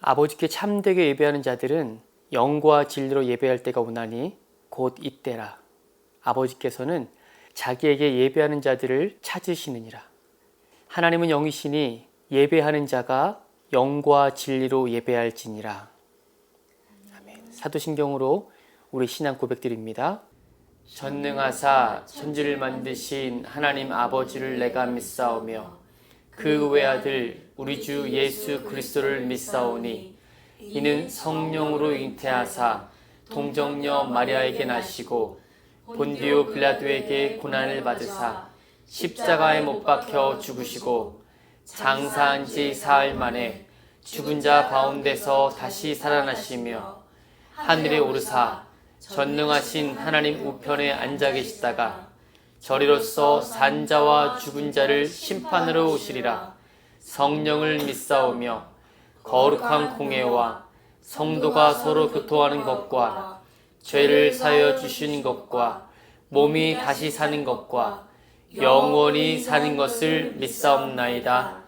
아버지께 참되게 예배하는 자들은 영과 진리로 예배할 때가 오나니 곧 이때라. 아버지께서는 자기에게 예배하는 자들을 찾으시느니라. 하나님은 영이시니 예배하는 자가 영과 진리로 예배할지니라. 아멘. 사도신경으로 우리 신앙 고백드립니다. 전능하사 천지를 만드신 하나님 아버지를 내가 믿사오며 그 외아들 우리 주 예수 그리스도를 믿사오니 이는 성령으로 잉태하사 동정녀 마리아에게 나시고 본디오 빌라도에게 고난을 받으사 십자가에 못 박혀 죽으시고 장사한 지 사흘 만에 죽은 자 가운데서 다시 살아나시며 하늘에 오르사 전능하신 하나님 우편에 앉아 계시다가 저리로서 산자와 죽은 자를 심판으로 오시리라. 성령을 믿사오며 거룩한 공회와 성도가 서로 교통하는 것과 죄를 사하여 주시는 것과 몸이 다시 사는 것과 영원히 사는 것을 믿사옵나이다.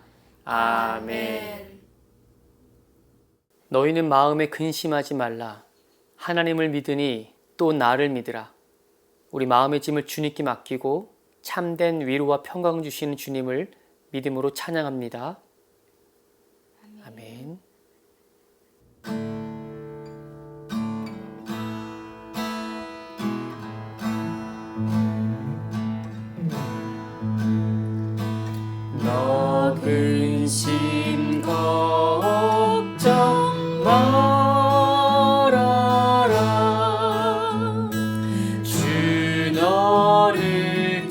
아멘. 너희는 마음에 근심하지 말라. 하나님을 믿으니 또 나를 믿으라. 우리 마음의 짐을 주님께 맡기고 참된 위로와 평강 주시는 주님을 믿음으로 찬양합니다. 아멘. 너 근심 걱정 말아라. 주 너를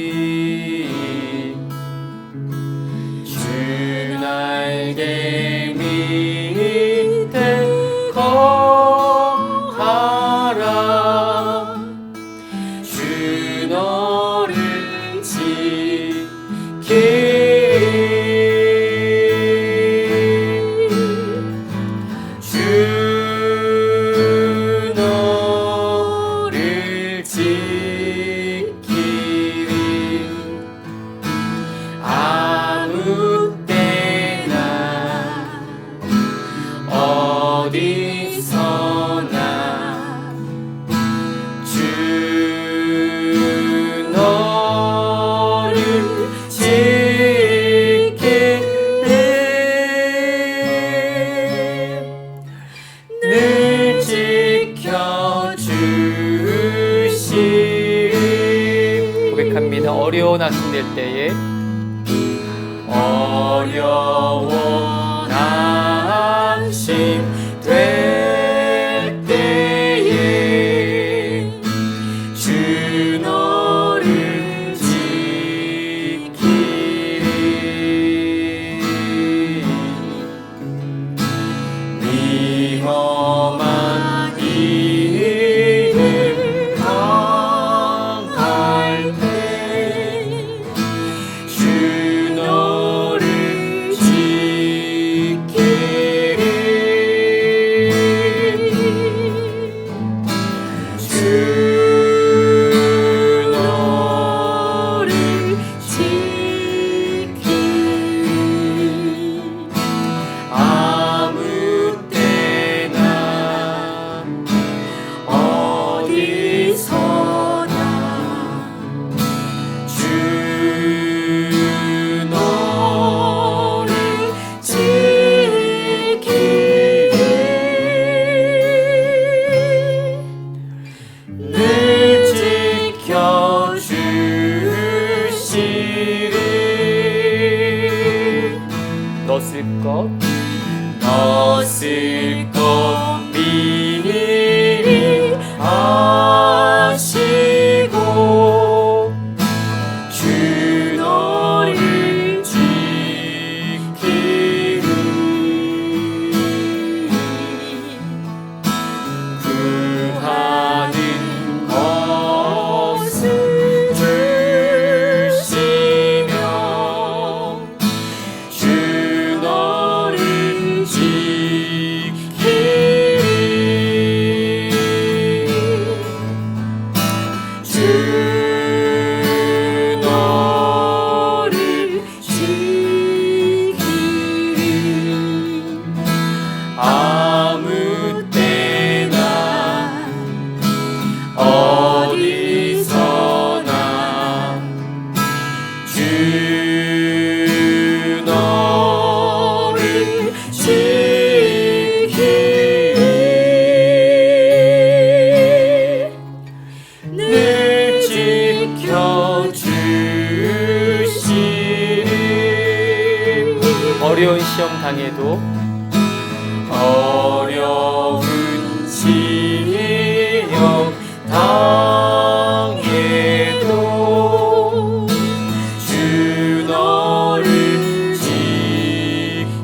지키리. 주 날개 밑에 거하라. 주 너를 지키리. 주 너를 지키리. 아무 때나 어디서나 주 너를 지키리. 늘 지켜주시리. 고백합니다. 어려워 낙심될 때에 어려워 낙심될 때에 주 너를 지키리. 위험한 일을 당할 때 주 너를 지키리. 주 너를 지키리. 아무 때나 어디서나 주 너를 지키리. 늘 지켜주시리. 너 쓸 것 미리 아시고 주 너를 지키리. 구하는 것을 주시며 주 너를 지키리. 어려운 시험 당해도 어려운 시험 당해도 주 너를 지키리.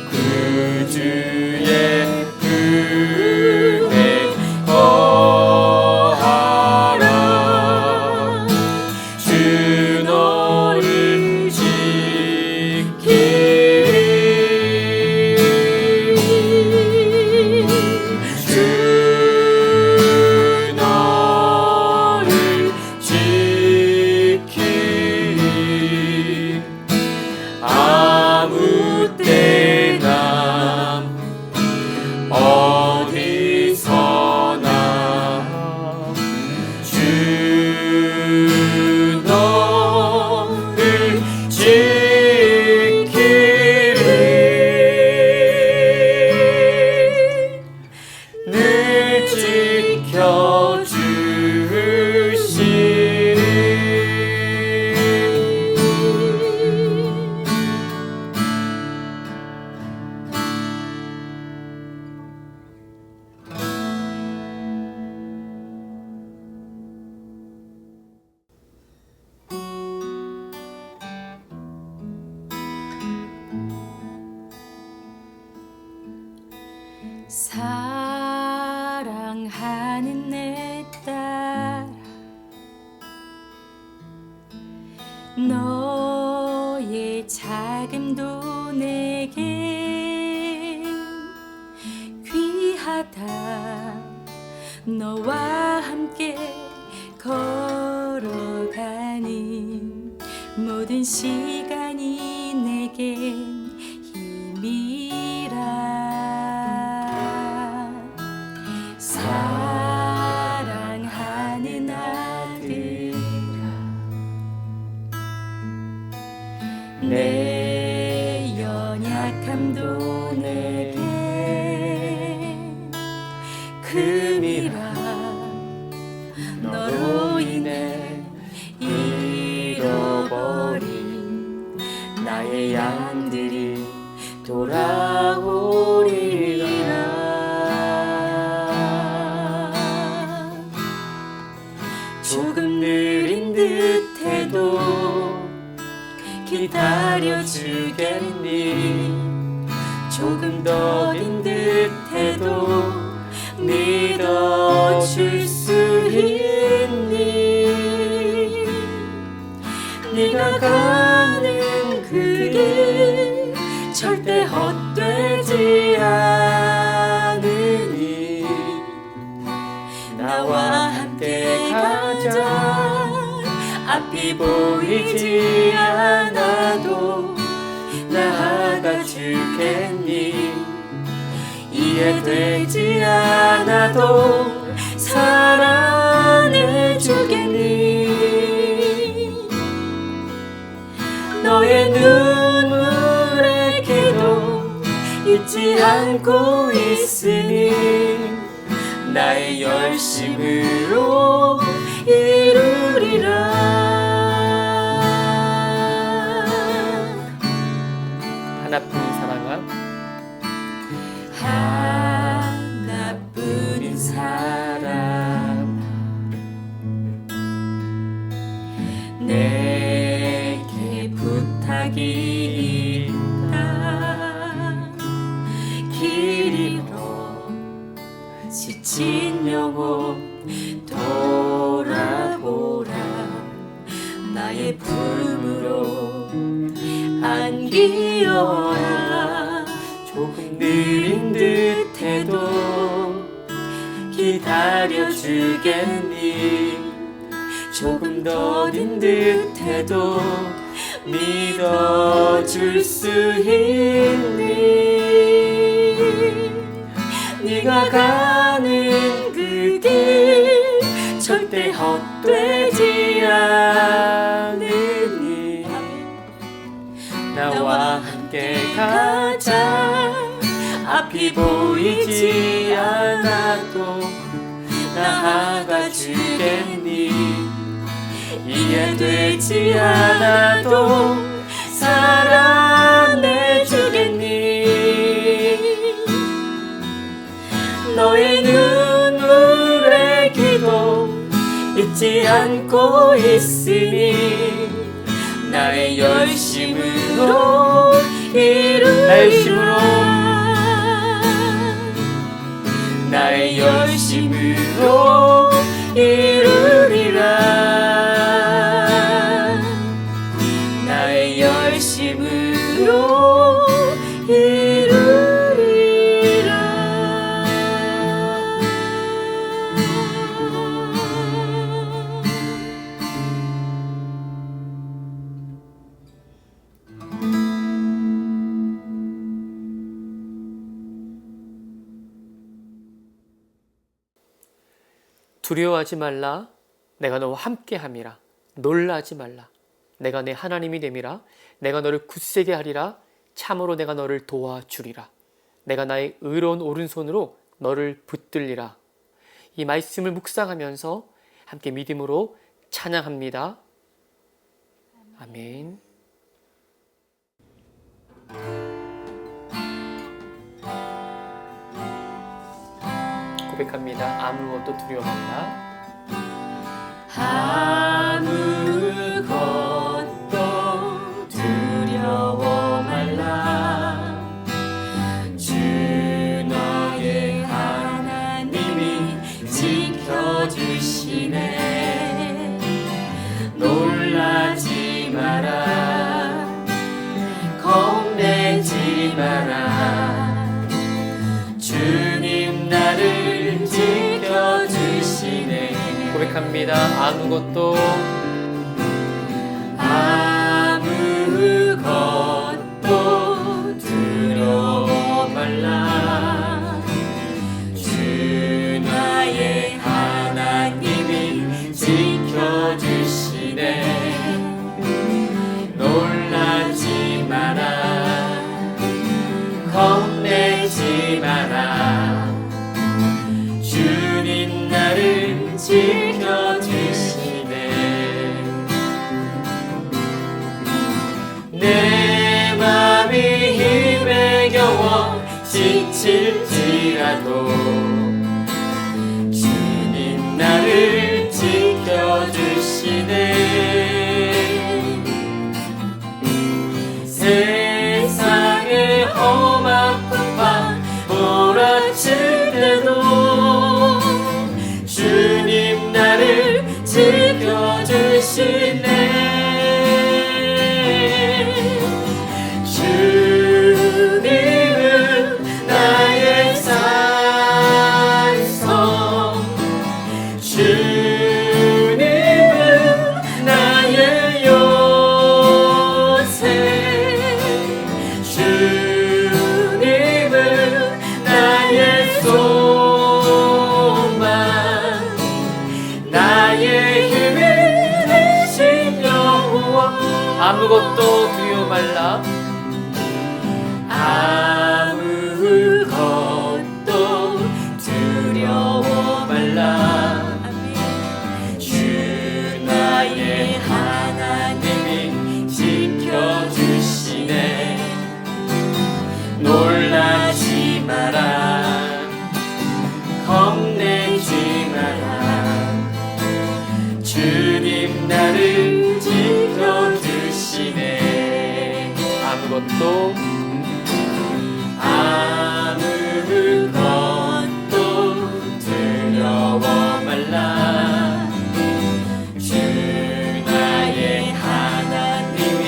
그 주의 은혜 거하라. 주 너를 지키리. 주 너를 지키리. 아무 때나 어디서나 주 너를 지키리. 늘 지켜주시리. 사랑하는 내 딸아, 너의 자금도 내겐 귀하다. 너와 함께 걸어가는 모든 시간이 내겐 힘이라. 사랑하는 아들아, 내 연약함도 내겐 금이라. 너로 인해 잃어버린 나의 양들이 돌아오리라. 조금 느린 듯해도 기다려주겠니? 조금 더딘 듯해도 믿어줄 수 있니? 네가 가는 그 길 절대 헛되지 않으니 나와 함께 가자. 앞이 보이지 않아도 나아가 주겠니? 이해되지 않아도 사랑해 주겠니? 너의 눈물의 기도 잊지 않고 있으니 나의 열심으로 이루리라. 하나뿐인 사랑아, 하나뿐인 사랑, 내게 부탁이 있다. 길 잃어 지친 영혼 돌아보라. 나의 품으로 안기어라. 조금 느린 듯해도 기다려주겠니? 조금 더딘 듯해도 믿어줄 수 있니? 네가 가는 그 길 절대 헛되지 않으니 나와 함께 가자. 앞이 보이지 않아도 나아가 주겠니? 이해돼 보이지 않아도 살아내주겠니. 너의 눈물의 기도 잊지 않고 있으니 나의 열심으로 이루리라. 나의 열심으로 이루리라. 나의 열심으로 이루리라. 두려워하지 말라. 내가 너와 함께함이라. 놀라지 말라. 내가 내 하나님이 됨이라. 내가 너를 굳세게 하리라. 참으로 내가 너를 도와주리라. 내가 나의 의로운 오른손으로 너를 붙들리라. 이 말씀을 묵상하면서 함께 믿음으로 찬양합니다. 아멘. 고백합니다. 아무것도 두려워 말라. 아무것도 두려워 말라. 주 너의 하나님이 지켜주시네. 놀라지 마라. 겁내지 마라. 주님 나를 지켜주시네. 고백합니다. 아무것도 두려워 말라. 주 나의 하나님이 지켜주시네. 놀라지 마라. 겁내지 마라. 주님 나를 지켜주시네. 내 맘이 힘에 겨워 지칠지라도 주님 나를 지켜주시네. 세상의 험한 풍파 몰아칠 때도 주님 나를 지켜주시네. 주님은 나의 산성, 주님은 나의 요새, 주님은 나의 소망, 나의 힘이 되신 여호와. 아무것도 두려워 말라. 아무것도 두려워 말라. 주 나의 하나님이 지켜주시네. 놀라지 마라. 겁내지 마라. 주님 나를 지켜주시네. 아무것도 두려워 말라. 주 나의 하나님이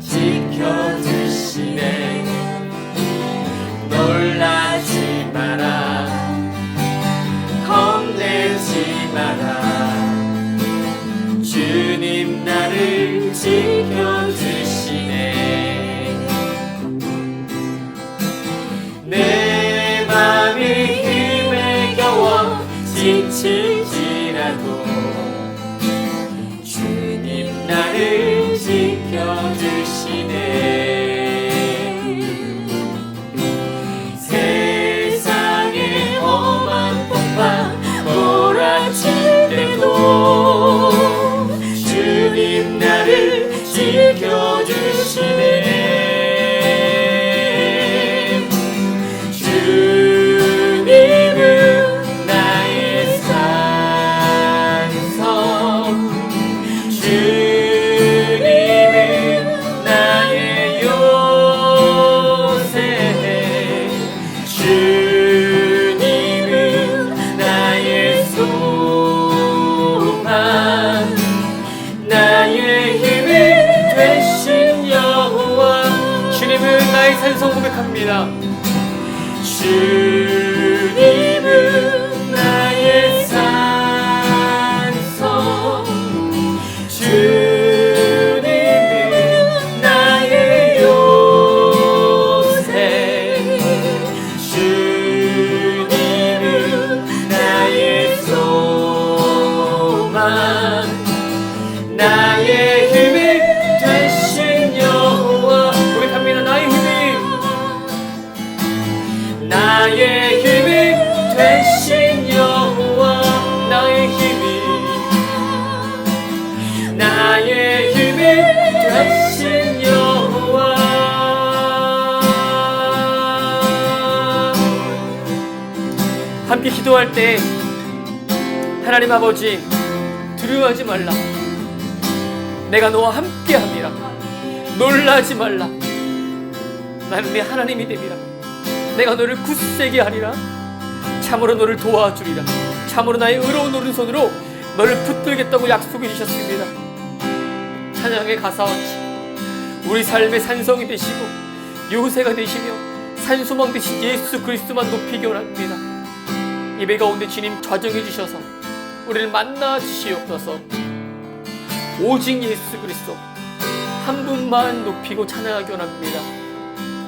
지켜주시네. 놀라지 마라. 겁내지 마라. 주님 나를 지켜주시네. 내 맘이 힘에 겨워 지칠지라도 주님 나를 지켜주시네. 세상의 험한 풍파 몰아칠 때도 주님 나를 음성 고백합니다. 주님은 나의 산성, 주님은 나의 요새, 주님은 나의 소망, 나의 힘이 되신 여호와. 고백합니다. 나의 힘이, 나의 힘이 되신 여호와, 나의 힘이, 나의 힘이 되신 여호와. 함께 기도할 때 하나님 아버지, 두려워하지 말라. 내가 너와 함께함이라. 놀라지 말라. 나는 네 하나님이 됨이라. 내가 너를 굳세게 하리라. 참으로 너를 도와주리라. 참으로 나의 의로운 오른손으로 너를 붙들겠다고 약속해 주셨습니다. 찬양의 가사같이 우리 삶의 산성이 되시고 요새가 되시며 산소망 되신 예수 그리스도만 높이기 원합니다. 예배 가운데 주님 좌정해 주셔서 우리를 만나 주시옵소서. 오직 예수 그리스도 한 분만 높이고 찬양하기 원합니다.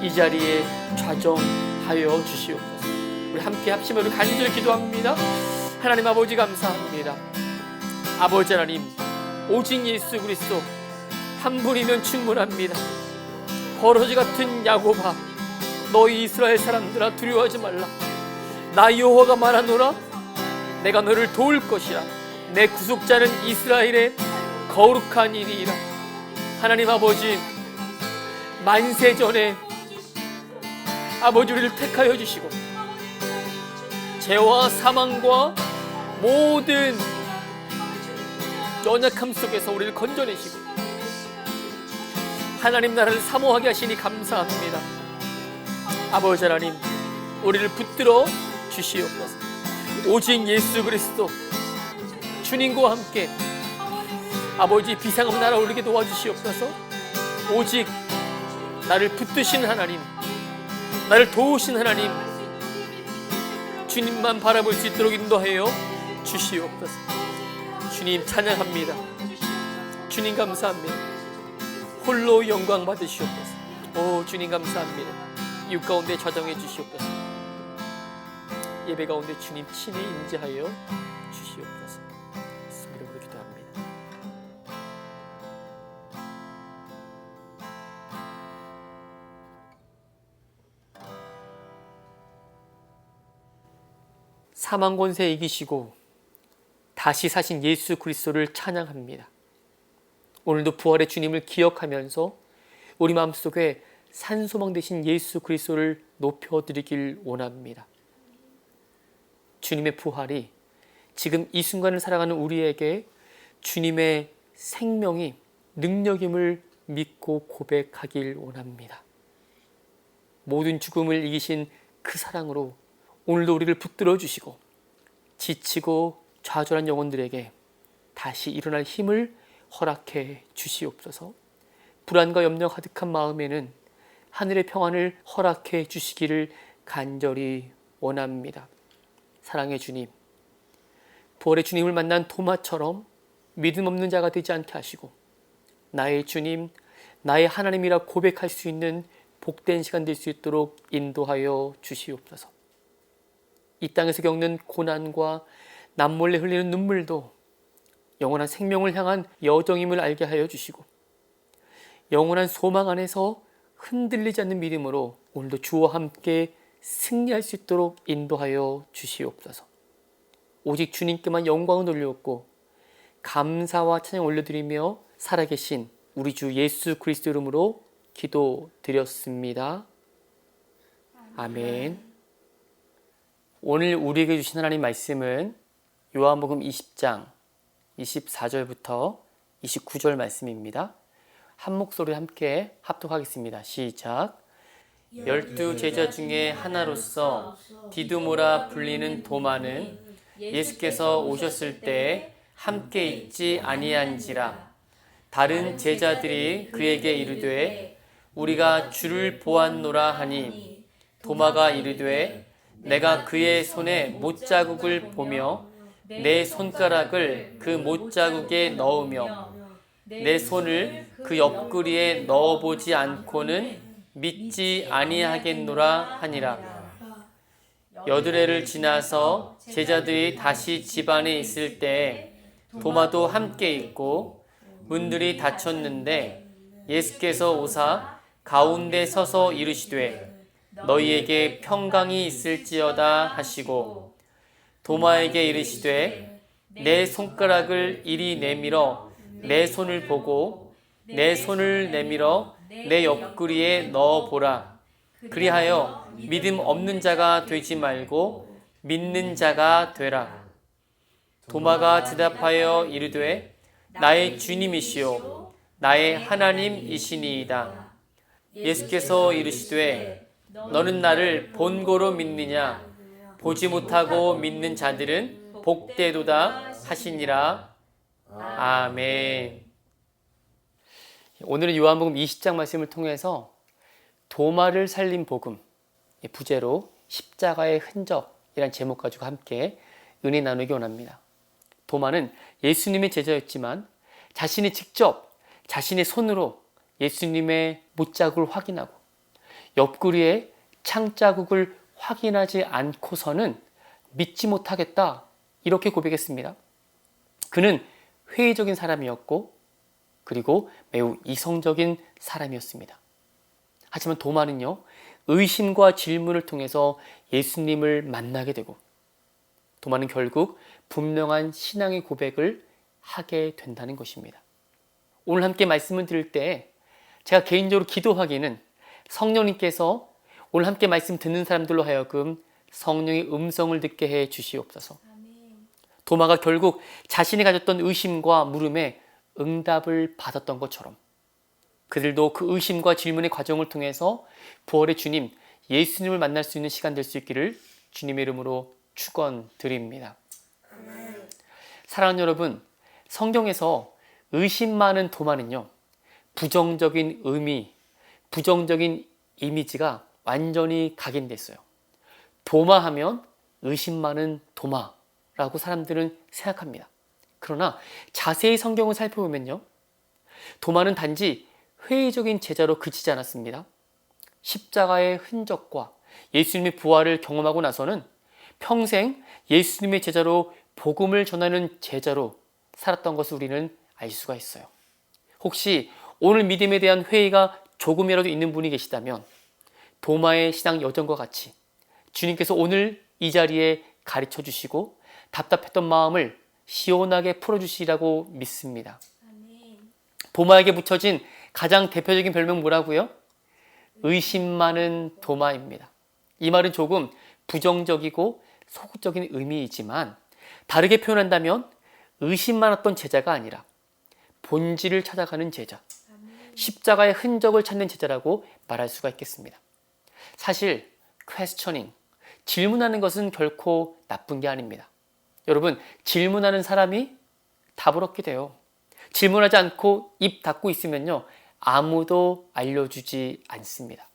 이 자리에 좌정하여 주시옵소서. 우리 함께 합심으로 간절히 기도합니다. 하나님 아버지 감사합니다. 아버지 하나님, 오직 예수 그리스도 한 분이면 충분합니다. 버러지 같은 야곱아, 너희 이스라엘 사람들아 두려워하지 말라. 나 여호와가 말하노라. 내가 너를 도울 것이라. 내 구속자는 이스라엘의 거룩한 이니이라. 하나님 아버지, 만세전에 아버지 우리를 택하여 주시고 죄와 사망과 모든 연약함 속에서 우리를 건져내시고 하나님 나라를 사모하게 하시니 감사합니다. 아버지 하나님, 우리를 붙들어 주시옵소서. 오직 예수 그리스도 주님과 함께 아버지 비상함 날아오르게 도와주시옵소서. 오직 나를 붙드신 하나님, 나를 도우신 하나님, 주님만 바라볼 수 있도록 인도하여 주시옵소서. 주님 찬양합니다. 주님 감사합니다. 홀로 영광 받으시옵소서. 오 주님 감사합니다. 이웃 가운데 좌정해 주시옵소서. 예배 가운데 주님 친히 임재하여 주시옵소서. 예수 이름으로 기도합니다. 사망 권세 이기시고 다시 사신 예수 그리스도를 찬양합니다. 오늘도 부활의 주님을 기억하면서 우리 마음속에 산소망 되신 예수 그리스도를 높여드리길 원합니다. 주님의 부활이 지금 이 순간을 살아가는 우리에게 주님의 생명이 능력임을 믿고 고백하길 원합니다. 모든 죽음을 이기신 그 사랑으로 오늘도 우리를 붙들어 주시고 지치고 좌절한 영혼들에게 다시 일어날 힘을 허락해 주시옵소서. 불안과 염려 가득한 마음에는 하늘의 평안을 허락해 주시기를 간절히 원합니다. 사랑의 주님, 부활의 주님을 만난 도마처럼 믿음 없는 자가 되지 않게 하시고 나의 주님, 나의 하나님이라 고백할 수 있는 복된 시간 될 수 있도록 인도하여 주시옵소서. 이 땅에서 겪는 고난과 남몰래 흘리는 눈물도 영원한 생명을 향한 여정임을 알게 하여 주시고 영원한 소망 안에서 흔들리지 않는 믿음으로 오늘도 주와 함께 승리할 수 있도록 인도하여 주시옵소서. 오직 주님께만 영광을 올려옵고 감사와 찬양 올려드리며 살아계신 우리 주 예수 그리스도 이름으로 기도드렸습니다. 아멘. 오늘 우리에게 주신 하나님 말씀은 요한복음 20장 24절부터 29절 말씀입니다. 한 목소리 함께 합독하겠습니다. 시작. 12 제자 중에 하나로서 디두모라 불리는 도마는 예수께서 오셨을 때 함께 있지 아니한지라. 다른 제자들이 그에게 이르되 우리가 주를 보았노라 하니 도마가 이르되 내가 그의 손에 못자국을 보며 내 손가락을 그 못자국에 넣으며 내 손을 그 옆구리에 넣어보지 않고는 믿지 아니하겠노라 하니라. 여드레를 지나서 제자들이 다시 집 안에 있을 때 도마도 함께 있고 문들이 닫혔는데 예수께서 오사 가운데 서서 이르시되 너희에게 평강이 있을지어다 하시고 도마에게 이르시되 내 손가락을 이리 내밀어 내 손을 보고 내 손을 내밀어 내 옆구리에 넣어보라. 그리하여 믿음 없는 자가 되지 말고 믿는 자가 되라. 도마가 대답하여 이르되 나의 주님이시요 나의 하나님이시니이다. 예수께서 이르시되 너는 나를 본고로 믿느냐? 보지 못하고 믿는 자들은 복되도다 하시니라. 아멘. 오늘은 요한복음 20장 말씀을 통해서 도마를 살린 복음, 부제로 십자가의 흔적이란 제목 가지고 함께 은혜 나누기 원합니다. 도마는 예수님의 제자였지만 자신이 직접 자신의 손으로 예수님의 못자국을 확인하고 옆구리에 창자국을 확인하지 않고서는 믿지 못하겠다, 이렇게 고백했습니다. 그는 회의적인 사람이었고 그리고 매우 이성적인 사람이었습니다. 하지만 도마는요, 의심과 질문을 통해서 예수님을 만나게 되고 도마는 결국 분명한 신앙의 고백을 하게 된다는 것입니다. 오늘 함께 말씀을 들을 때 제가 개인적으로 기도하기는 성령님께서 오늘 함께 말씀 듣는 사람들로 하여금 성령의 음성을 듣게 해 주시옵소서. 도마가 결국 자신이 가졌던 의심과 물음에 응답을 받았던 것처럼 그들도 그 의심과 질문의 과정을 통해서 부활의 주님 예수님을 만날 수 있는 시간 될 수 있기를 주님의 이름으로 축원드립니다. 사랑하는 여러분, 성경에서 의심 많은 도마는요, 부정적인 의미, 부정적인 이미지가 완전히 각인됐어요. 도마하면 의심 많은 도마라고 사람들은 생각합니다. 그러나 자세히 성경을 살펴보면요, 도마는 단지 회의적인 제자로 그치지 않았습니다. 십자가의 흔적과 예수님의 부활을 경험하고 나서는 평생 예수님의 제자로 복음을 전하는 제자로 살았던 것을 우리는 알 수가 있어요. 혹시 오늘 믿음에 대한 회의가 조금이라도 있는 분이 계시다면 도마의 신앙 여정과 같이 주님께서 오늘 이 자리에 가르쳐 주시고 답답했던 마음을 시원하게 풀어주시라고 믿습니다. 도마에게 붙여진 가장 대표적인 별명 뭐라고요? 의심 많은 도마입니다. 이 말은 조금 부정적이고 소극적인 의미이지만 다르게 표현한다면 의심 많았던 제자가 아니라 본질을 찾아가는 제자, 십자가의 흔적을 찾는 제자라고 말할 수가 있겠습니다. 사실 퀘스처닝, 질문하는 것은 결코 나쁜 게 아닙니다. 여러분, 질문하는 사람이 답을 얻게 돼요. 질문하지 않고 입 닫고 있으면요, 아무도 알려주지 않습니다.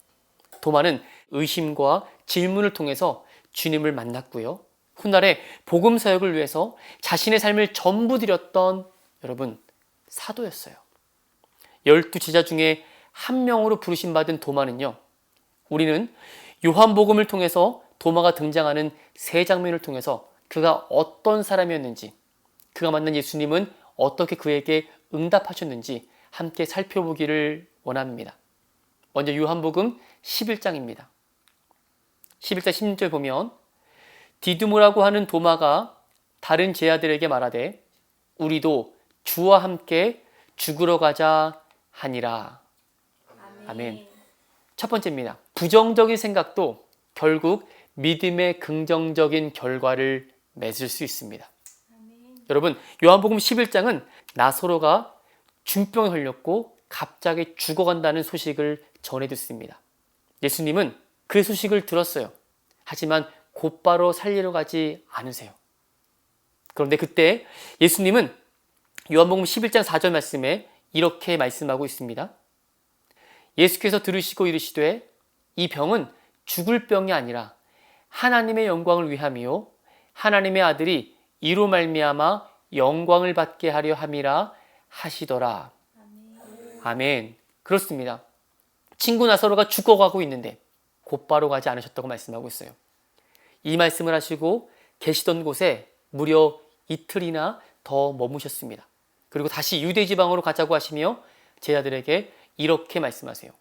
도마는 의심과 질문을 통해서 주님을 만났고요, 훗날에 복음 사역을 위해서 자신의 삶을 전부 드렸던 여러분, 사도였어요. 12제자 중에 한 명으로 부르심받은 도마는요, 우리는 요한복음을 통해서 도마가 등장하는 세 장면을 통해서 그가 어떤 사람이었는지, 그가 만난 예수님은 어떻게 그에게 응답하셨는지 함께 살펴보기를 원합니다. 먼저 요한복음 11장입니다. 11장 16절 보면 디두모라고 하는 도마가 다른 제자들에게 말하되 우리도 주와 함께 죽으러 가자 하니라. 아멘. 첫 번째입니다. 부정적인 생각도 결국 믿음의 긍정적인 결과를 맺을 수 있습니다. 여러분, 요한복음 11장은 나사로가 중병에 걸렸고 갑자기 죽어간다는 소식을 전해듣습니다. 예수님은 그 소식을 들었어요. 하지만 곧바로 살리러 가지 않으세요. 그런데 그때 예수님은 요한복음 11장 4절 말씀에 이렇게 말씀하고 있습니다. 예수께서 들으시고 이르시되 이 병은 죽을 병이 아니라 하나님의 영광을 위함이요 하나님의 아들이 이로 말미암아 영광을 받게 하려 함이라 하시더라. 아멘. 그렇습니다. 친구 나사로가 죽어가고 있는데 곧바로 가지 않으셨다고 말씀하고 있어요. 이 말씀을 하시고 계시던 곳에 무려 이틀이나 더 머무셨습니다. 그리고 다시 유대 지방으로 가자고 하시며 제자들에게 이렇게 말씀하세요.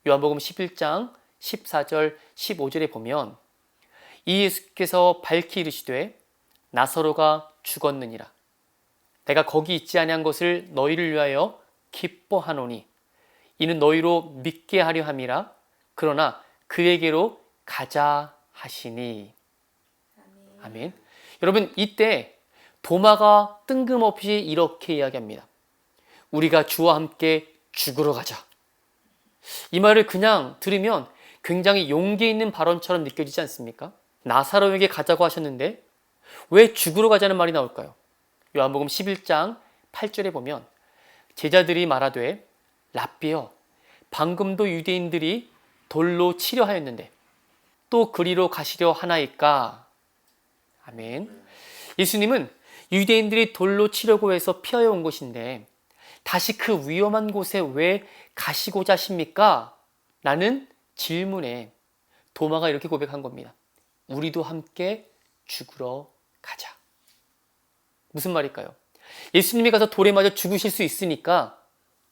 요한복음 11장 14절 15절에 보면 이 예수께서 밝히 이르시되 나사로가 죽었느니라. 내가 거기 있지 아니한 것을 너희를 위하여 기뻐하노니 이는 너희로 믿게 하려 함이라. 그러나 그에게로 가자 하시니. 아멘. 여러분, 이때 도마가 뜬금없이 이렇게 이야기합니다. 우리가 주와 함께 죽으러 가자. 이 말을 그냥 들으면 굉장히 용기 있는 발언처럼 느껴지지 않습니까? 나사로에게 가자고 하셨는데 왜 죽으러 가자는 말이 나올까요? 요한복음 11장 8절에 보면 제자들이 말하되 랍비여 방금도 유대인들이 돌로 치려 하였는데 또 그리로 가시려 하나이까. 아멘. 예수님은 유대인들이 돌로 치려고 해서 피하여 온 것인데 다시 그 위험한 곳에 왜 가시고자 하십니까? 라는 질문에 도마가 이렇게 고백한 겁니다. 우리도 함께 죽으러 가자. 무슨 말일까요? 예수님이 가서 돌에 맞아 죽으실 수 있으니까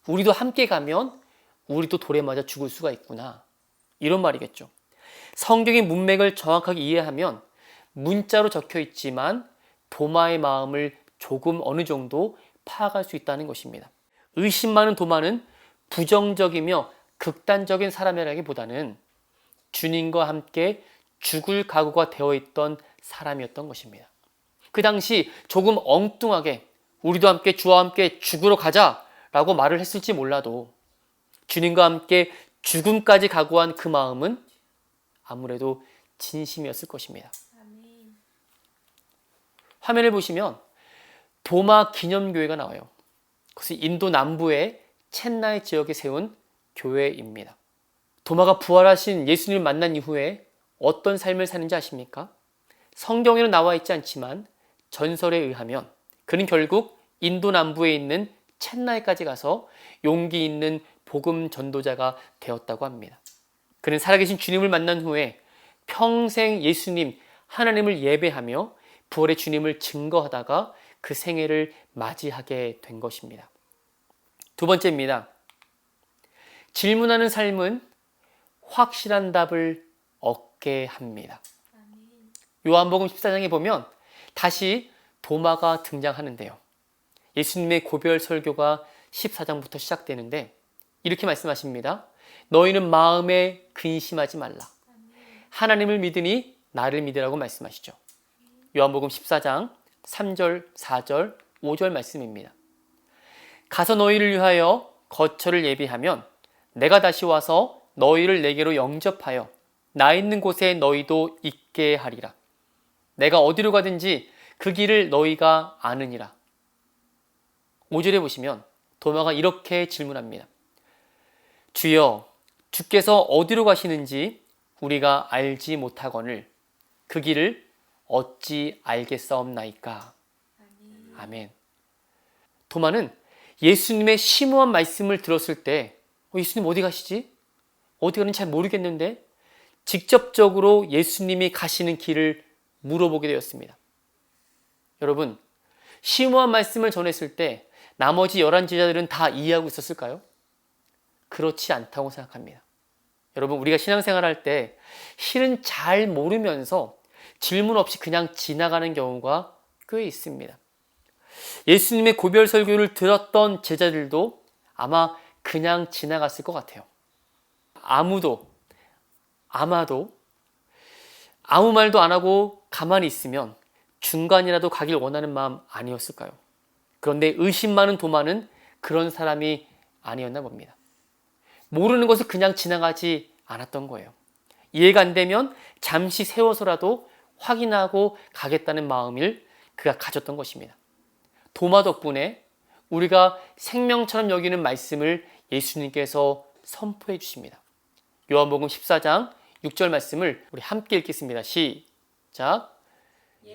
우리도 함께 가면 우리도 돌에 맞아 죽을 수가 있구나. 이런 말이겠죠. 성경의 문맥을 정확하게 이해하면 문자로 적혀 있지만 도마의 마음을 조금 어느 정도 파악할 수 있다는 것입니다. 의심 많은 도마는 부정적이며 극단적인 사람이라기보다는 주님과 함께 죽을 각오가 되어 있던 사람이었던 것입니다. 그 당시 조금 엉뚱하게 우리도 함께 주와 함께 죽으러 가자라고 말을 했을지 몰라도 주님과 함께 죽음까지 각오한 그 마음은 아무래도 진심이었을 것입니다. 화면을 보시면 도마 기념교회가 나와요. 그것이 인도 남부의 첸나이 지역에 세운 교회입니다. 도마가 부활하신 예수님을 만난 이후에 어떤 삶을 사는지 아십니까? 성경에는 나와 있지 않지만 전설에 의하면 그는 결국 인도 남부에 있는 첸나이까지 가서 용기 있는 복음 전도자가 되었다고 합니다. 그는 살아계신 주님을 만난 후에 평생 예수님, 하나님을 예배하며 부활의 주님을 증거하다가 그 생애를 맞이하게 된 것입니다. 두 번째입니다. 질문하는 삶은 확실한 답을 얻게 합니다. 요한복음 14장에 보면 다시 도마가 등장하는데요. 예수님의 고별 설교가 14장부터 시작되는데 이렇게 말씀하십니다. 너희는 마음에 근심하지 말라. 하나님을 믿으니 나를 믿으라고 말씀하시죠. 요한복음 14장 3절, 4절, 5절 말씀입니다. 가서 너희를 위하여 거처를 예비하면 내가 다시 와서 너희를 내게로 영접하여 나 있는 곳에 너희도 있게 하리라. 내가 어디로 가든지 그 길을 너희가 아느니라. 5절에 보시면 도마가 이렇게 질문합니다. 주여, 주께서 어디로 가시는지 우리가 알지 못하거늘 그 길을 어찌 알겠사옵나이까. 아멘. 도마는 예수님의 심오한 말씀을 들었을 때 예수님 어디 가시지? 어디 가는지 잘 모르겠는데 직접적으로 예수님이 가시는 길을 물어보게 되었습니다. 여러분, 심오한 말씀을 전했을 때 나머지 11제자들은 다 이해하고 있었을까요? 그렇지 않다고 생각합니다. 여러분, 우리가 신앙생활할 때 실은 잘 모르면서 질문 없이 그냥 지나가는 경우가 꽤 있습니다. 예수님의 고별 설교를 들었던 제자들도 아마 그냥 지나갔을 것 같아요. 아마도 아무 말도 안 하고 가만히 있으면 중간이라도 가길 원하는 마음 아니었을까요? 그런데 의심 많은 도마는 그런 사람이 아니었나 봅니다. 모르는 것을 그냥 지나가지 않았던 거예요. 이해가 안 되면 잠시 세워서라도 확인하고 가겠다는 마음을 그가 가졌던 것입니다. 도마 덕분에 우리가 생명처럼 여기는 말씀을 예수님께서 선포해 주십니다. 요한복음 14장 6절 말씀을 우리 함께 읽겠습니다. 시작.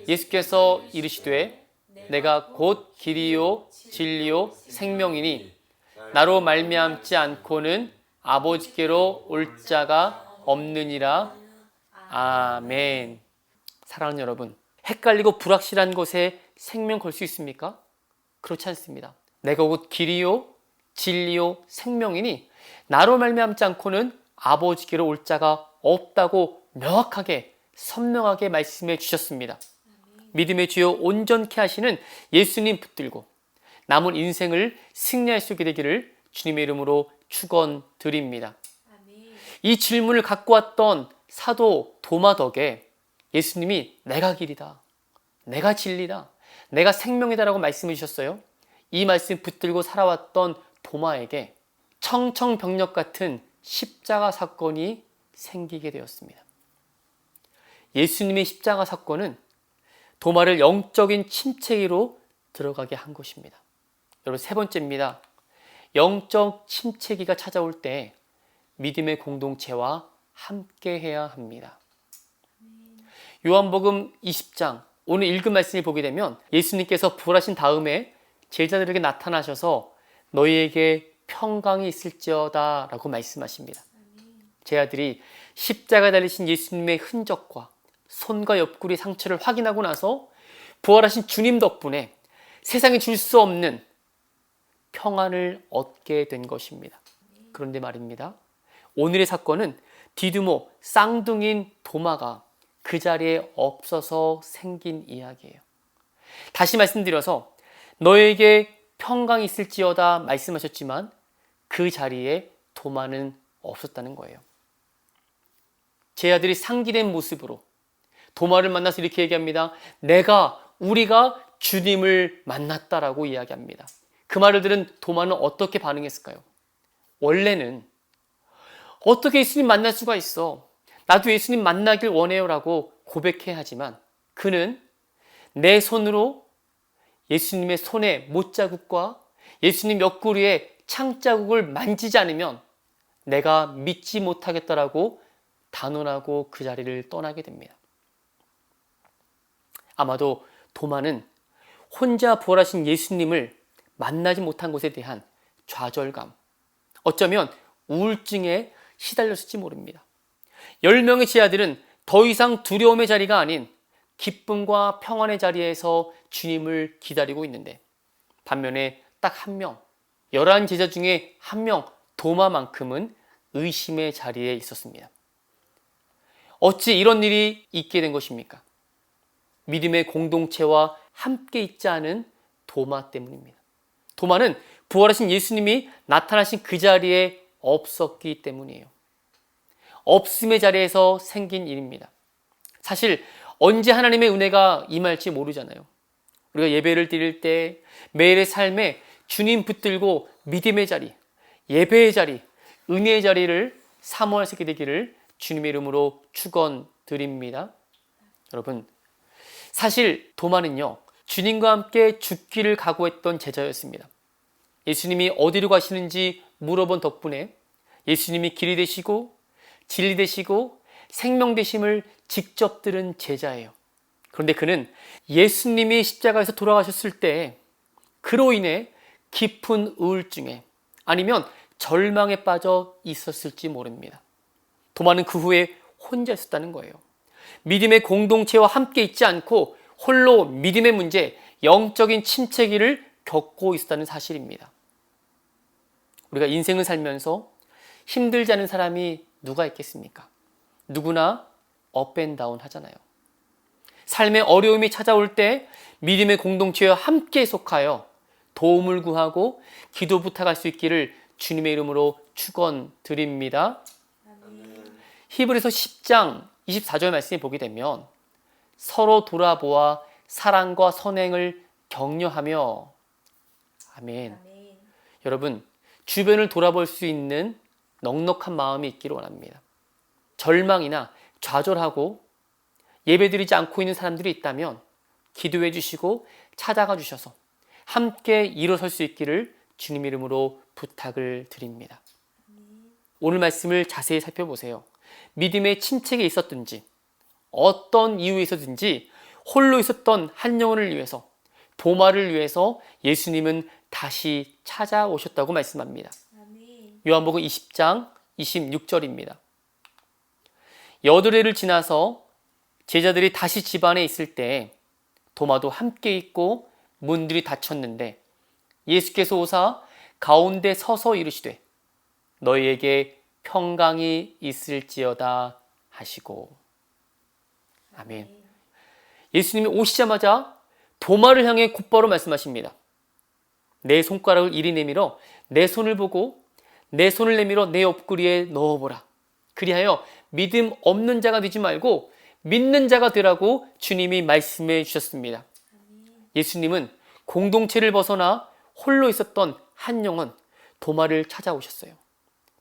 예수께서 이르시되 내가 곧 길이요 진리요 생명이니 나로 말미암지 않고는 아버지께로 올 자가 없느니라. 아멘. 사랑하는 여러분, 헷갈리고 불확실한 것에 생명 걸 수 있습니까? 그렇지 않습니다. 내가 곧 길이요 진리요 생명이니 나로 말미암지 않고는 아버지께로 올 자가 없다고 명확하게 선명하게 말씀해 주셨습니다. 믿음의 주요 온전케 하시는 예수님 붙들고 남은 인생을 승리할 수 있게 되기를 주님의 이름으로 축원드립니다. 이 질문을 갖고 왔던 사도 도마 덕에 예수님이 내가 길이다, 내가 진리다, 내가 생명이다라고 말씀해 주셨어요. 이 말씀 붙들고 살아왔던 도마에게 청청병력 같은 십자가 사건이 생기게 되었습니다. 예수님의 십자가 사건은 도마를 영적인 침체기로 들어가게 한 것입니다. 여러분, 세 번째입니다. 영적 침체기가 찾아올 때 믿음의 공동체와 함께 해야 합니다. 요한복음 20장 오늘 읽은 말씀을 보게 되면 예수님께서 부활하신 다음에 제자들에게 나타나셔서 너희에게 평강이 있을지어다 라고 말씀하십니다. 제자들이 십자가에 달리신 예수님의 흔적과 손과 옆구리 상처를 확인하고 나서 부활하신 주님 덕분에 세상에 줄 수 없는 평안을 얻게 된 것입니다. 그런데 말입니다. 오늘의 사건은 디두모 쌍둥이인 도마가 그 자리에 없어서 생긴 이야기예요. 다시 말씀드려서 너에게 평강이 있을지어다 말씀하셨지만 그 자리에 도마는 없었다는 거예요. 제 아들이 상기된 모습으로 도마를 만나서 이렇게 얘기합니다. 우리가 주님을 만났다라고 이야기합니다. 그 말을 들은 도마는 어떻게 반응했을까요? 원래는 어떻게 예수님 만날 수가 있어? 나도 예수님 만나길 원해요 라고 고백해야 하지만 그는 내 손으로 예수님의 손의 못자국과 예수님 옆구리의 창자국을 만지지 않으면 내가 믿지 못하겠다라고 단언하고 그 자리를 떠나게 됩니다. 아마도 도마는 혼자 부활하신 예수님을 만나지 못한 것에 대한 좌절감, 어쩌면 우울증에 시달렸을지 모릅니다. 10명의 제자들은 더 이상 두려움의 자리가 아닌 기쁨과 평안의 자리에서 주님을 기다리고 있는데 반면에 딱 한 명, 11 제자 중에 한 명, 도마만큼은 의심의 자리에 있었습니다. 어찌 이런 일이 있게 된 것입니까? 믿음의 공동체와 함께 있지 않은 도마 때문입니다. 도마는 부활하신 예수님이 나타나신 그 자리에 없었기 때문이에요. 없음의 자리에서 생긴 일입니다. 사실 언제 하나님의 은혜가 임할지 모르잖아요. 우리가 예배를 드릴 때 매일의 삶에 주님 붙들고 믿음의 자리, 예배의 자리, 은혜의 자리를 사모할 수 있게 되기를 주님의 이름으로 축원드립니다. 여러분, 사실 도마는요, 주님과 함께 죽기를 각오했던 제자였습니다. 예수님이 어디로 가시는지 물어본 덕분에 예수님이 길이 되시고 진리 되시고 생명 되심을 직접 들은 제자예요. 그런데 그는 예수님이 십자가에서 돌아가셨을 때 그로 인해 깊은 우울증에 아니면 절망에 빠져 있었을지 모릅니다. 도마는 그 후에 혼자 있었다는 거예요. 믿음의 공동체와 함께 있지 않고 홀로 믿음의 문제, 영적인 침체기를 겪고 있었다는 사실입니다. 우리가 인생을 살면서 힘들지 않은 사람이 누가 있겠습니까? 누구나 업앤다운 하잖아요. 삶의 어려움이 찾아올 때 믿음의 공동체와 함께 속하여 도움을 구하고 기도 부탁할 수 있기를 주님의 이름으로 축원드립니다. 히브리서 10장 24절 말씀을 보게 되면 서로 돌아보아 사랑과 선행을 격려하며 아멘. 여러분, 주변을 돌아볼 수 있는 넉넉한 마음이 있기를 원합니다. 절망이나 좌절하고 예배드리지 않고 있는 사람들이 있다면 기도해 주시고 찾아가 주셔서 함께 일어설 수 있기를 주님 이름으로 부탁을 드립니다. 오늘 말씀을 자세히 살펴보세요. 믿음의 침체가 있었든지 어떤 이유에 있었든지 홀로 있었던 한 영혼을 위해서, 도마를 위해서 예수님은 다시 찾아오셨다고 말씀합니다. 요한복음 20장 26절입니다. 여드레를 지나서 제자들이 다시 집안에 있을 때 도마도 함께 있고 문들이 닫혔는데 예수께서 오사 가운데 서서 이르시되 너희에게 평강이 있을지어다 하시고. 아멘. 예수님이 오시자마자 도마를 향해 곧바로 말씀하십니다. 내 손가락을 이리 내밀어 내 손을 보고 내 손을 내밀어 내 옆구리에 넣어보라. 그리하여 믿음 없는 자가 되지 말고 믿는 자가 되라고 주님이 말씀해 주셨습니다. 예수님은 공동체를 벗어나 홀로 있었던 한 영혼 도마를 찾아오셨어요.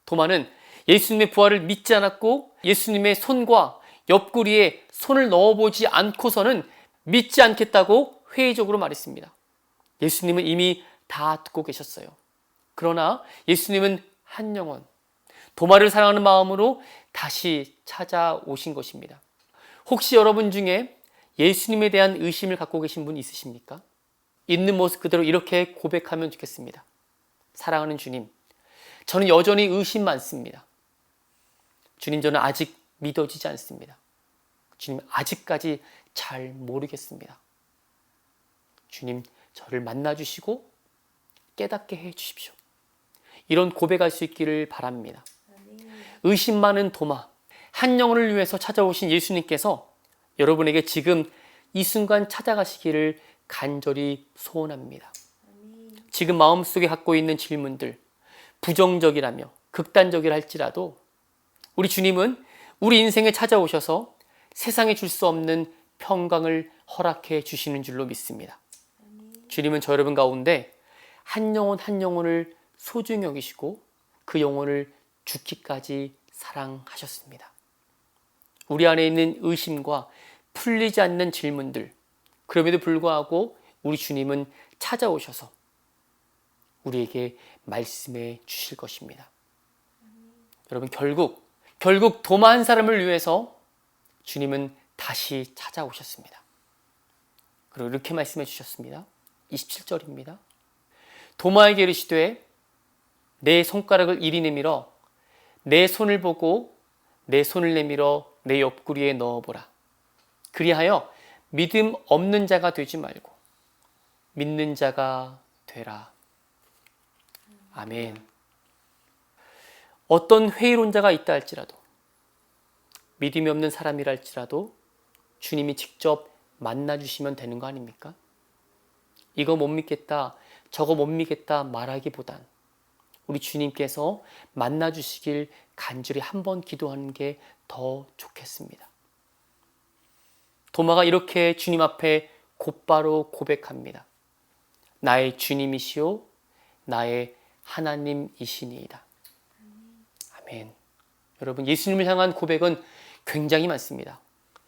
도마는 예수님의 부활을 믿지 않았고 예수님의 손과 옆구리에 손을 넣어보지 않고서는 믿지 않겠다고 회의적으로 말했습니다. 예수님은 이미 다 듣고 계셨어요. 그러나 예수님은 한 영혼, 도마를 사랑하는 마음으로 다시 찾아오신 것입니다. 혹시 여러분 중에 예수님에 대한 의심을 갖고 계신 분 있으십니까? 있는 모습 그대로 이렇게 고백하면 좋겠습니다. 사랑하는 주님, 저는 여전히 의심 많습니다. 주님, 저는 아직 믿어지지 않습니다. 주님, 아직까지 잘 모르겠습니다. 주님, 저를 만나주시고 깨닫게 해주십시오. 이런 고백할 수 있기를 바랍니다. 의심 많은 도마, 한 영혼을 위해서 찾아오신 예수님께서 여러분에게 지금 이 순간 찾아가시기를 간절히 소원합니다. 지금 마음속에 갖고 있는 질문들, 부정적이라며 극단적이라 할지라도 우리 주님은 우리 인생에 찾아오셔서 세상에 줄 수 없는 평강을 허락해 주시는 줄로 믿습니다. 주님은 저 여러분 가운데 한 영혼 한 영혼을 소중히 여기시고 그 영혼을 죽기까지 사랑하셨습니다. 우리 안에 있는 의심과 풀리지 않는 질문들, 그럼에도 불구하고 우리 주님은 찾아오셔서 우리에게 말씀해 주실 것입니다. 여러분, 결국 도마 한 사람을 위해서 주님은 다시 찾아오셨습니다. 그리고 이렇게 말씀해 주셨습니다. 27절입니다. 도마에게 이르시되 내 손가락을 이리 내밀어 내 손을 보고 내 손을 내밀어 내 옆구리에 넣어보라. 그리하여 믿음 없는 자가 되지 말고 믿는 자가 되라. 아멘. 어떤 회의론자가 있다 할지라도, 믿음이 없는 사람이라 할지라도 주님이 직접 만나주시면 되는 거 아닙니까? 이거 못 믿겠다, 저거 못 믿겠다 말하기보단 우리 주님께서 만나주시길 간절히 한번 기도하는 게 더 좋겠습니다. 도마가 이렇게 주님 앞에 곧바로 고백합니다. 나의 주님이시오 나의 하나님이시니이다. 아멘. 여러분, 예수님을 향한 고백은 굉장히 많습니다.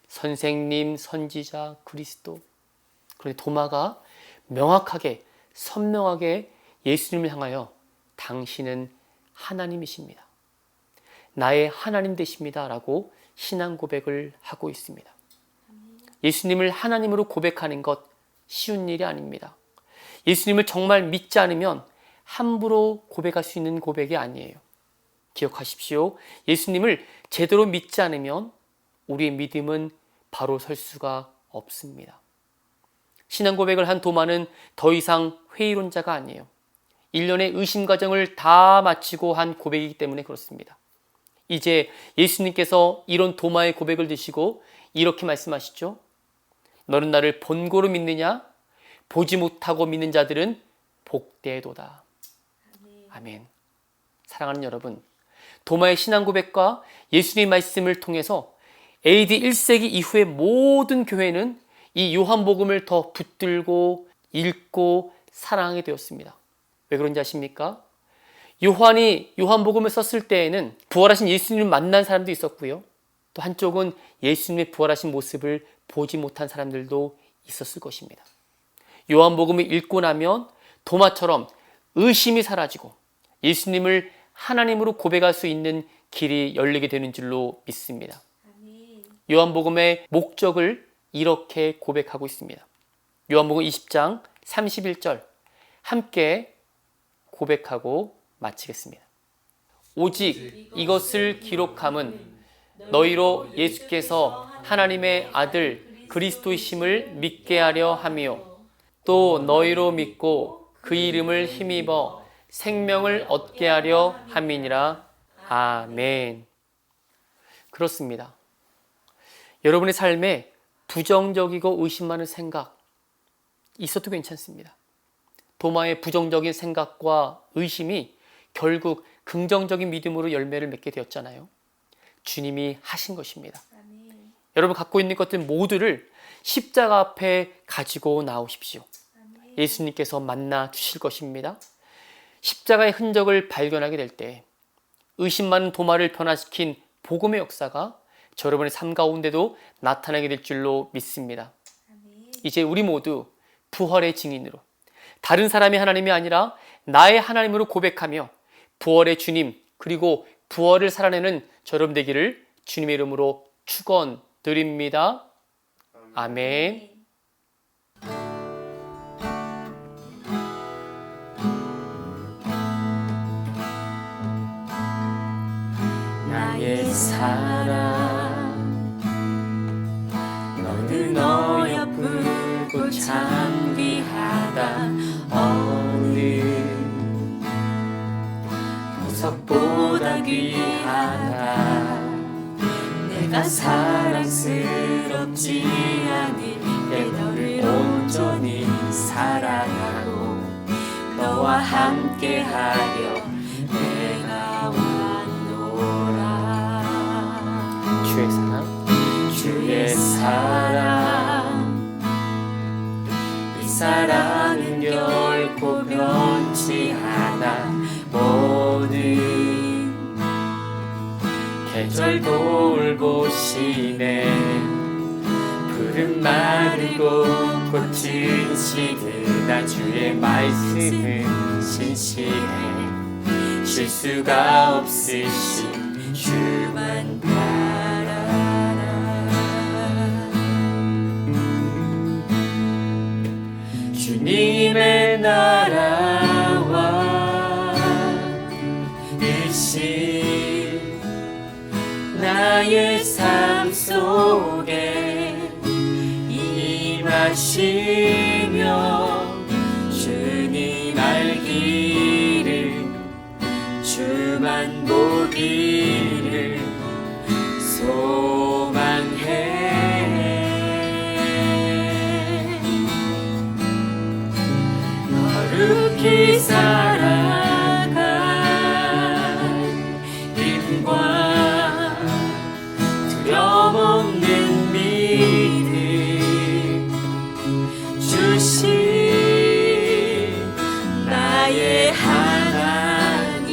선생님, 선지자, 그리스도. 그런데 도마가 명확하게 선명하게 예수님을 향하여 당신은 하나님이십니다. 나의 하나님 되십니다 라고 신앙 고백을 하고 있습니다. 예수님을 하나님으로 고백하는 것 쉬운 일이 아닙니다. 예수님을 정말 믿지 않으면 함부로 고백할 수 있는 고백이 아니에요. 기억하십시오. 예수님을 제대로 믿지 않으면 우리의 믿음은 바로 설 수가 없습니다. 신앙 고백을 한 도마는 더 이상 회의론자가 아니에요. 1년의 의심 과정을 다 마치고 한 고백이기 때문에 그렇습니다. 이제 예수님께서 이런 도마의 고백을 드시고 이렇게 말씀하시죠. 너는 나를 본고로 믿느냐? 보지 못하고 믿는 자들은 복되도다. 아멘. 사랑하는 여러분, 도마의 신앙 고백과 예수님의 말씀을 통해서 AD 1세기 이후의 모든 교회는 이 요한복음을 더 붙들고 읽고 사랑하게 되었습니다. 왜 그런지 아십니까? 요한이 요한복음을 썼을 때에는 부활하신 예수님을 만난 사람도 있었고요. 또 한쪽은 예수님의 부활하신 모습을 보지 못한 사람들도 있었을 것입니다. 요한복음을 읽고 나면 도마처럼 의심이 사라지고 예수님을 하나님으로 고백할 수 있는 길이 열리게 되는 줄로 믿습니다. 요한복음의 목적을 이렇게 고백하고 있습니다. 요한복음 20장 31절 함께 고백하고 마치겠습니다. 오직 이것을 기록함은 너희로 예수께서 하나님의 아들 그리스도이심을 믿게 하려 함이요 또 너희로 믿고 그 이름을 힘입어 생명을 얻게 하려 함이니라. 아멘. 그렇습니다. 여러분의 삶에 부정적이고 의심 많은 생각 있어도 괜찮습니다. 도마의 부정적인 생각과 의심이 결국 긍정적인 믿음으로 열매를 맺게 되었잖아요. 주님이 하신 것입니다. 아멘. 여러분 갖고 있는 것들 모두를 십자가 앞에 가지고 나오십시오. 아멘. 예수님께서 만나 주실 것입니다. 십자가의 흔적을 발견하게 될 때 의심 많은 도마를 변화시킨 복음의 역사가 여러분의 삶 가운데도 나타나게 될 줄로 믿습니다. 아멘. 이제 우리 모두 부활의 증인으로 다른 사람이 하나님이 아니라 나의 하나님으로 고백하며 부활의 주님 그리고 부활을 살아내는 여러분 되기를 주님의 이름으로 축원드립니다. 아멘. 나의 사랑 너는 어여쁘고 참 귀하다 어느 보석보다 귀하다 내가 사랑스럽지 않으게 너를 온전히 사랑하고 너와 함께하려 내가 왔노라. 주의 사랑 주의 사랑 이 사랑은 결코 변치 않아 모든 계절 돌보시네 푸른 마르고 꽃은 시드나 주의 말씀은 신실해 쉴 수가 없으신 주만 바라라. 주님의 나라와 의식 나의 삶 속에 임하시며 주님 알기를 주만 보기를 소망해 거룩히 살아갈 힘과 두려움 없는 믿음 주신 나의 하나님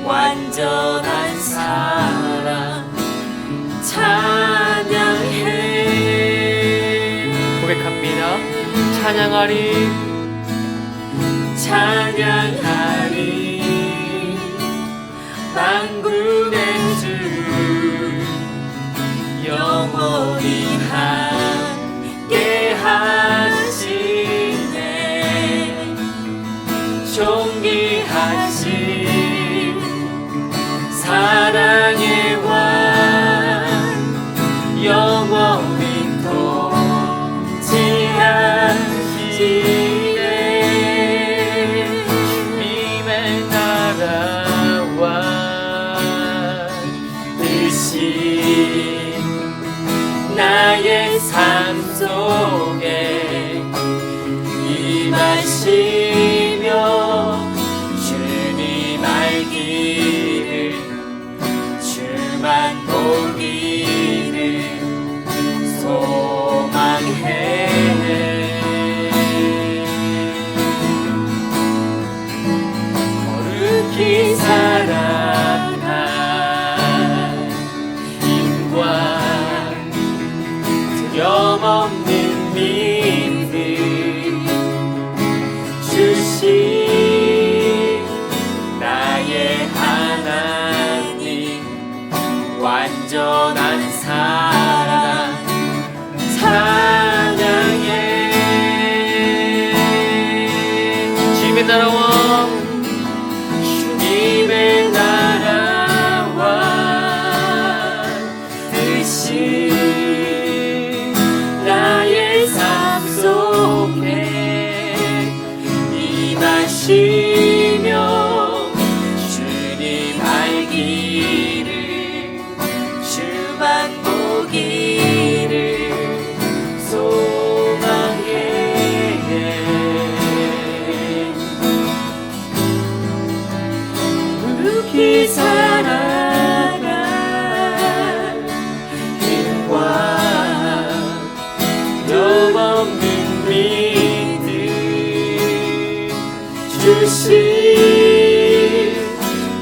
완전한 사랑 찬양해 고백합니다. 찬양하리 찬양하리 만군의 주 영원히 함께 하시네 존귀하신 사랑의 왕 영원히 통치하시네 주님의 나라와 뜻이 나의 삶 속에 임하시며 주님 알기를 주만 보기를 소망해 거룩히 살아갈 힘과 두려움 없는 믿음 주신 나의 깊이 살아갈 힘과 두려움없는 믿음 주신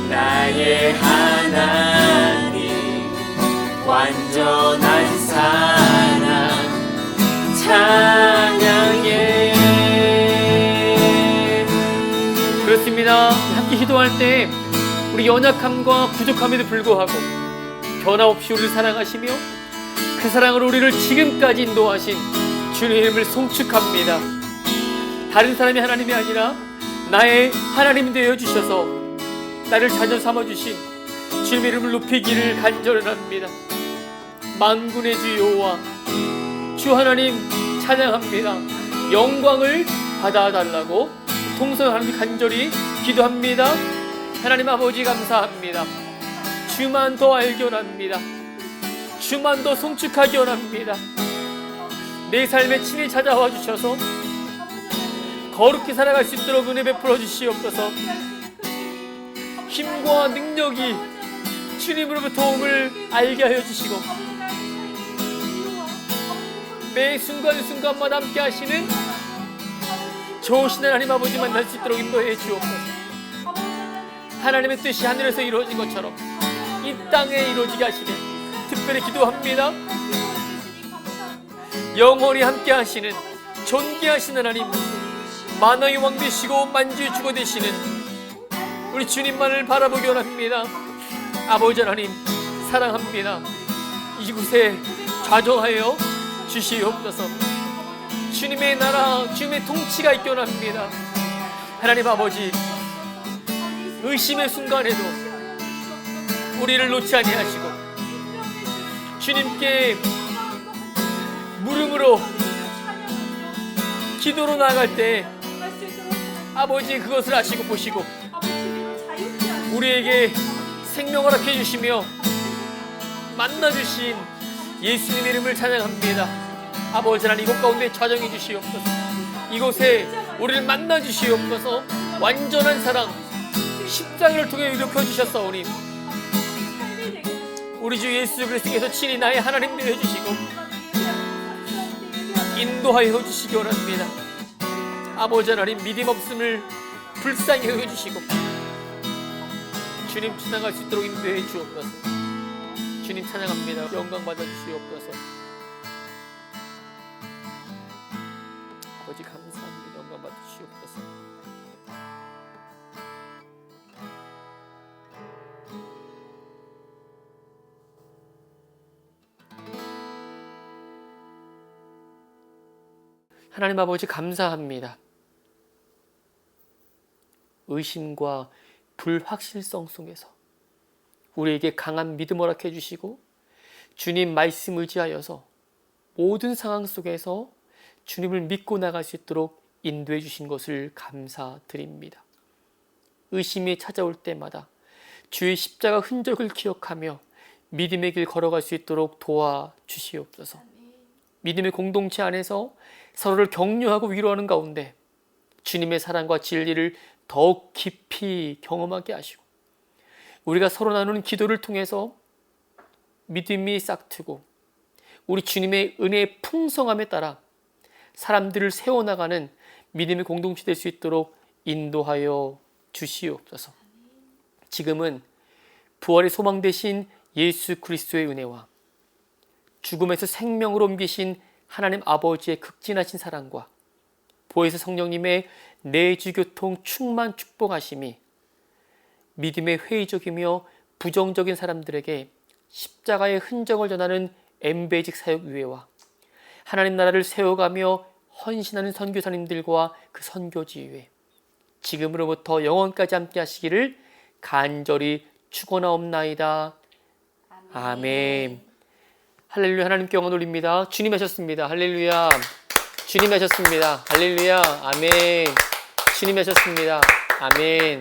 나의 하나님 완전한 사랑 찬양해. 그렇습니다. 함께 기도할 때 우리 연약함과 부족함에도 불구하고 변함없이 우리를 사랑하시며 그 사랑으로 우리를 지금까지 인도하신 주님의 이름을 송축합니다. 다른 사람이 하나님이 아니라 나의 하나님이 되어주셔서 나를 자녀 삼아주신 주님의 이름을 높이기를 간절합니다. 만군의 주 여호와 주 하나님 찬양합니다. 영광을 받아달라고 통성 하나님 간절히 기도합니다. 하나님 아버지 감사합니다. 주만 더 알기 원합니다. 주만 더 송축하기 원합니다. 내 삶에 친히 찾아와 주셔서 거룩히 살아갈 수 있도록 은혜 베풀어 주시옵소서. 힘과 능력이 주님으로부터 도움을 알게 하여 주시고 매 순간순간마다 함께 하시는 좋으신 하나님 아버지 만날 수 있도록 인도해 주옵소서. 하나님의 뜻이 하늘에서 이루어진 것처럼 이 땅에 이루어지게 하시네 특별히 기도합니다. 영원히 함께 하시는 존귀하신 하나님, 만왕의 왕 되시고 만주의 주가 되시는 우리 주님만을 바라보기 원합니다. 아버지 하나님 사랑합니다. 이곳에 좌정하여 주시옵소서. 주님의 나라, 주님의 통치가 있기 원합니다. 하나님 아버지, 의심의 순간에도 우리를 놓지 아니하시고 주님께 물음으로 기도로 나아갈 때 아버지 그것을 아시고 보시고 우리에게 생명을 허락해 주시며 만나주신 예수님의 이름을 찬양합니다. 아버지 하나님 이곳 가운데 좌정해 주시옵소서. 이곳에 우리를 만나 주시옵소서. 완전한 사랑 십자가를 통해 의롭혀 주셨사오니 우리 주 예수 그리스도께서 친히 나의 하나님 되어 주시고 인도하여 주시기 원합니다. 아버지 하나님 믿음 없음을 불쌍히 여겨 주시고 주님 찬양할 수 있도록 인도해 주옵소서. 주님 찬양합니다. 영광 받아 주시옵소서. 아버지 감사합니다. 영광 받아 주시옵소서. 하나님 아버지 감사합니다. 의심과 불확실성 속에서 우리에게 강한 믿음 허락해 주시고 주님 말씀 의지하여서 모든 상황 속에서 주님을 믿고 나갈 수 있도록 인도해 주신 것을 감사드립니다. 의심이 찾아올 때마다 주의 십자가 흔적을 기억하며 믿음의 길 걸어갈 수 있도록 도와주시옵소서. 믿음의 공동체 안에서 서로를 격려하고 위로하는 가운데 주님의 사랑과 진리를 더욱 깊이 경험하게 하시고 우리가 서로 나누는 기도를 통해서 믿음이 싹트고 우리 주님의 은혜의 풍성함에 따라 사람들을 세워나가는 믿음의 공동체 될 수 있도록 인도하여 주시옵소서. 지금은 부활의 소망 되신 예수 그리스도의 은혜와 죽음에서 생명으로 옮기신 하나님 아버지의 극진하신 사랑과 보혜사 성령님의 내주교통 충만 축복하심이 믿음의 회의적이며 부정적인 사람들에게 십자가의 흔적을 전하는 엠베직 사역 위회와 하나님 나라를 세워가며 헌신하는 선교사님들과 그 선교지 위회 지금으로부터 영원까지 함께 하시기를 간절히 축원하옵나이다. 아멘. 할렐루야. 하나님께 영광 돌립니다. 주님 하셨습니다. 할렐루야. 주님 하셨습니다. 할렐루야. 아멘. 주님 하셨습니다. 아멘.